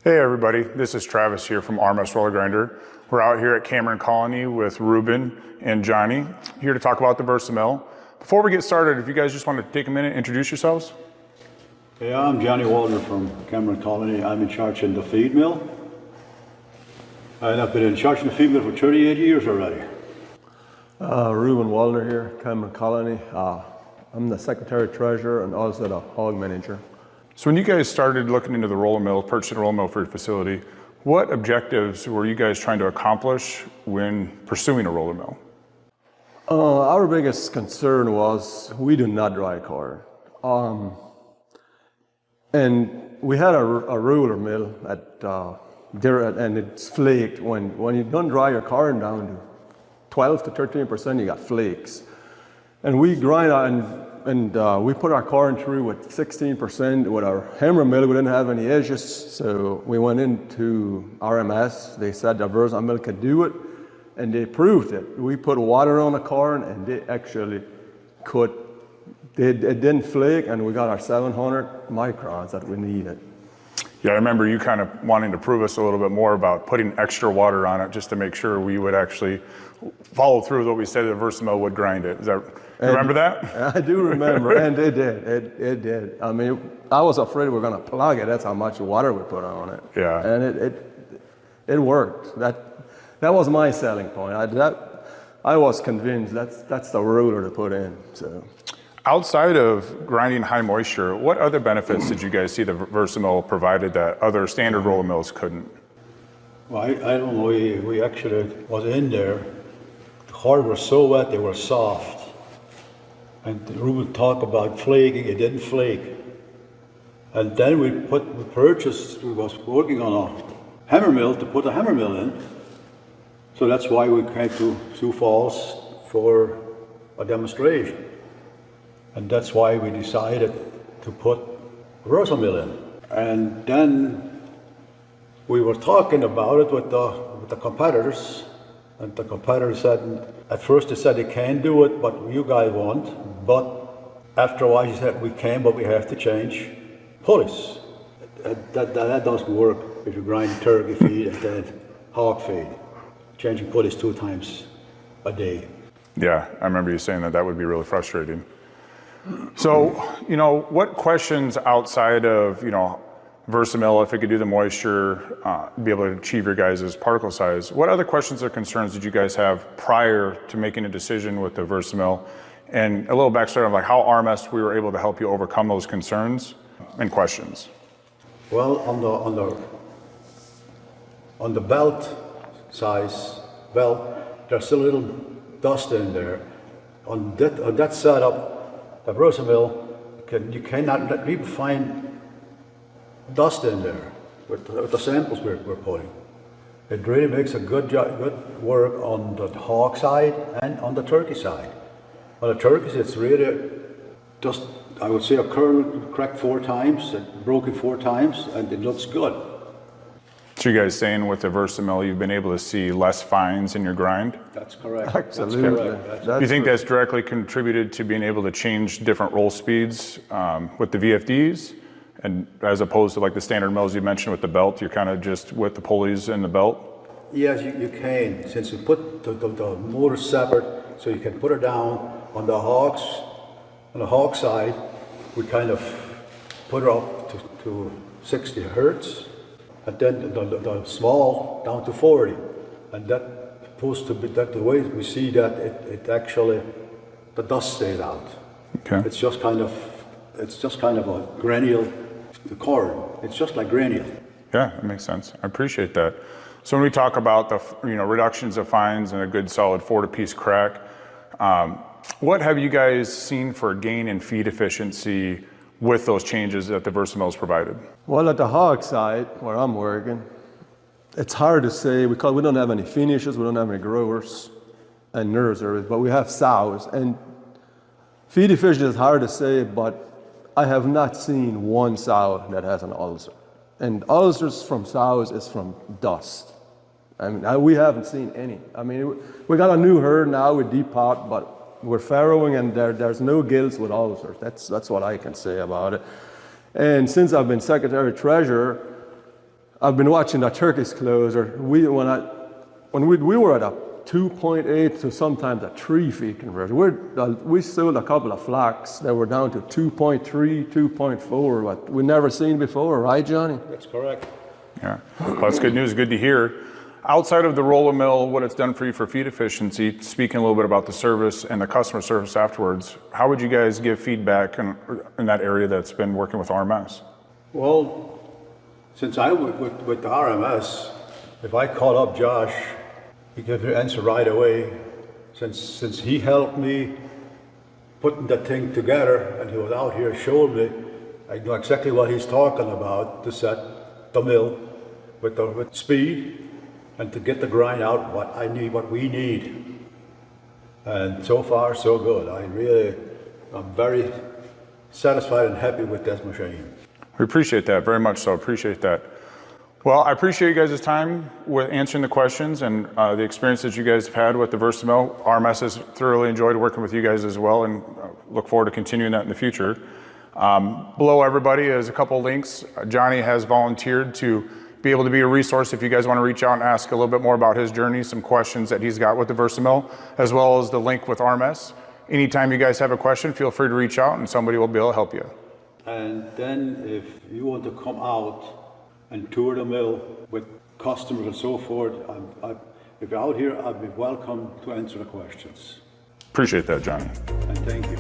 Hey everybody, this is Travis here from RMS Roller Grinder. We're out here at Cameron Colony with Ruben and Johnny, here to talk about the VersaMill. Before we get started, if you guys just want to take a minute and introduce yourselves. Hey, I'm Johnny Waldner from Cameron Colony. I'm in charge in the feed mill. And I've been in charge in the feed mill for 38 years already. Ruben Waldner here, Cameron Colony. I'm the secretary treasurer and also the hog manager. So when you guys started looking into the roller mill, purchasing a roller mill for your facility, what objectives were you guys trying to accomplish when pursuing a roller mill? Our biggest concern was we do not dry corn. And we had a roller mill at there, and it's flaked. When you don't dry your corn down to 12 to 13%, you got flakes. And we grind and we put our corn through with 16%. With our hammer mill, we didn't have any edges, so we went into RMS. They said the VersaMill could do it, and they proved it. We put water on the corn, and they actually could. It didn't flake, and we got our 700 microns that we needed. Yeah, I remember you kind of wanting to prove us a little bit more about putting extra water on it just to make sure we would actually follow through with what we said the VersaMill would grind it. Remember that? I do remember, and it did. It did. I mean, I was afraid we were going to plug it. That's how much water we put on it. Yeah. And it worked. That was my selling point. I was convinced that's the roller to put in. So. Outside of grinding high moisture, what other benefits did you guys see the VersaMill provided that other standard roller mills couldn't? Well, I don't know, we actually was in there. The corn was so wet, they were soft. And Ruben talked about flaking, it didn't flake. And then we was working on a hammer mill to put a hammer mill in. So that's why we came to Sioux Falls for a demonstration. And that's why we decided to put a VersaMill in. And then we were talking about it with the competitors, and the competitors said, at first they said they can't do it, but you guys won't. But after a while he said, we can, but we have to change pulleys. That doesn't work if you grind turkey feed and then hog feed. Changing pulleys 2 times a day. Yeah, I remember you saying that would be really frustrating. So, what questions outside of, VersaMill, if it could do the moisture, be able to achieve your guys' particle size, what other questions or concerns did you guys have prior to making a decision with the VersaMill? And a little backstory of like how RMS we were able to help you overcome those concerns and questions. Well, on the belt size belt, there's still a little dust in there. On that setup, the VersaMill, you cannot even find dust in there with the samples we're putting. It really makes a good work on the hog side and on the turkey side. On the turkeys, it's really just, I would say, a kernel cracked 4 times, broken 4 times, and it looks good. So you guys saying with the VersaMill, you've been able to see less fines in your grind? That's correct. Absolutely. That's correct. Do you think that's directly contributed to being able to change different roll speeds with the VFDs? And as opposed to like the standard mills you mentioned with the belt, you're kind of just with the pulleys and the belt? Yes, you can. Since you put the motor separate, so you can put it down on the hog side, we kind of put it up to 60 hertz. And then the small down to 40, and that's supposed to be the way we see that it actually the dust stays out. Okay. It's just kind of a granule, the corn. It's just like granule. Yeah, that makes sense. I appreciate that. So when we talk about the reductions of fines and a good solid 4-piece crack, what have you guys seen for gain in feed efficiency with those changes that the VersaMill has provided? Well, at the hog side, where I'm working, it's hard to say because we don't have any finishes, we don't have any growers and nurseries, but we have sows. And feed efficiency is hard to say, but I have not seen one sow that has an ulcer. And ulcers from sows is from dust. I mean, we haven't seen any. I mean, we got a new herd now with deep pot, but we're farrowing and there's no gills with ulcers. That's what I can say about it. And since I've been secretary treasurer, I've been watching the Turkish closer. We were at a 2.8 to sometimes a 3 feed conversion. We sold a couple of flocks that were down to 2.3, 2.4, what we never seen before, right, Johnny? That's correct. Yeah, well, that's good news. Good to hear. Outside of the roller mill, what it's done for you for feed efficiency, speaking a little bit about the service and the customer service afterwards, how would you guys give feedback in that area that's been working with RMS? Well, since I was with the RMS, if I call up Josh, he gives the answer right away. Since he helped me putting that thing together, and he was out here showing me, I know exactly what he's talking about to set the mill with speed and to get the grind out what we need. And so far, so good. I'm very satisfied and happy with this machine. We appreciate that, very much so, appreciate that. Well, I appreciate you guys' time with answering the questions and the experience that you guys have had with the VersaMill. RMS has thoroughly enjoyed working with you guys as well, and look forward to continuing that in the future. Below everybody is a couple links. Johnny has volunteered to be able to be a resource if you guys want to reach out and ask a little bit more about his journey, some questions that he's got with the VersaMill, as well as the link with RMS. Anytime you guys have a question, feel free to reach out and somebody will be able to help you. And then if you want to come out and tour the mill with customers and so forth, if you're out here, I'd be welcome to answer the questions. Appreciate that, Johnny. And thank you.